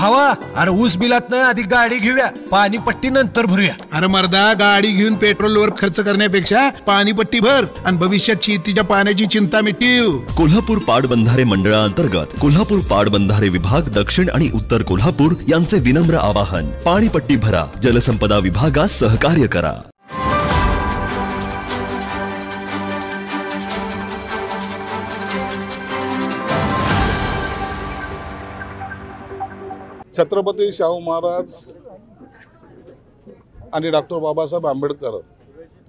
भावा, अरे ऊस बिलात नाही, आधी गाडी घेऊया, पाणीपट्टी नंतर भरूया. अरे मर्दा, गाडी घेऊन पेट्रोलवर खर्च करण्यापेक्षा पाणीपट्टी भर आणि भविष्यात शेतीच्या पाण्याची चिंता मिटव. कोल्हापूर पाटबंधारे मंडळांतर्गत कोल्हापूर पाटबंधारे विभाग दक्षिण आणि उत्तर कोल्हापूर यांचे विनम्र आवाहन. पाणीपट्टी भरा, जलसंपदा विभागास सहकार्य करा. छत्रपती शाहू महाराज आणि डॉक्टर बाबासाहेब आंबेडकर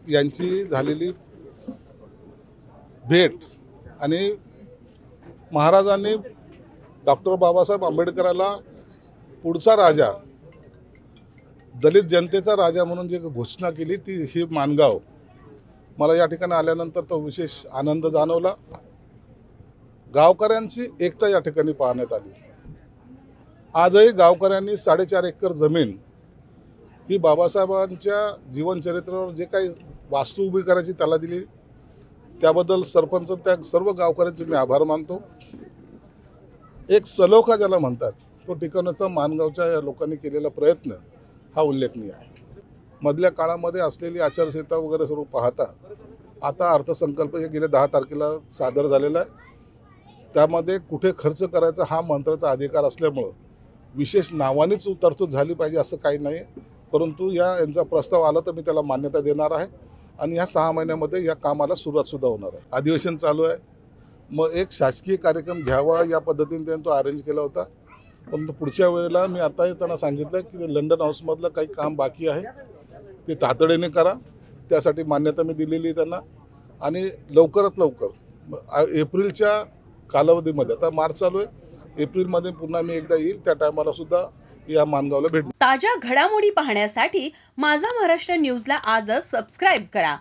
यांची झालेली भेट आणि महाराजांनी डॉक्टर बाबासाहेब आंबेडकराला पुढचा राजा, दलित जनतेचा राजा म्हणून जी घोषणा केली ती ही माणगाव. मला या ठिकाणी आल्यानंतर तो विशेष आनंद जाणवला. गावकऱ्यांची एकता या ठिकाणी पाहण्यात आली. आजही गावकऱ्यांनी 4.5 एकर जमीन ही बाबासाहेबांच्या जीवनचरित्रावर जे काही वास्तू उभी करायची त्याला दिली. त्याबद्दल सरपंच त्या सर्व गावकऱ्यांचे मी आभार मानतो. एक सलोखा ज्याला म्हणतात तो टिकवण्याचा माणगावच्या या लोकांनी केलेला प्रयत्न हा उल्लेखनीय आहे. मधल्या काळामध्ये असलेली आचारसंहिता वगैरे सर्व पाहता आता अर्थसंकल्प हे गेल्या 10 तारखेला सादर झालेला आहे. त्यामध्ये कुठे खर्च करायचा हा मंत्र्याचा अधिकार असल्यामुळं विशेष नावानेच तरतूद झाली पाहिजे असं काही नाही. परंतु यांचा प्रस्ताव आला तर मी त्याला मान्यता देणार आहे आणि ह्या 6 महिन्यामध्ये या कामाला सुरुवातसुद्धा होणार आहे. अधिवेशन चालू आहे, मग एक शासकीय कार्यक्रम घ्यावा या पद्धतीने त्यांनी तो अरेंज केला होता. परंतु पुढच्या वेळेला मी आता त्यांना सांगितलं की लंडन हाऊसमधलं काही काम बाकी आहे ते तातडीने करा. त्यासाठी मान्यता मी दिलेली आहे त्यांना आणि लवकरात लवकर एप्रिलच्या कालावधीमध्ये, आता मार्च चालू आहे, एप्रिलमध्ये पुन्हा मी एकदा येईल, त्या टायमाला सुद्धा या माणगावला भेट. ताज्या घडामोडी पाहण्यासाठी माझा महाराष्ट्र न्यूजला आजच सबस्क्राईब करा.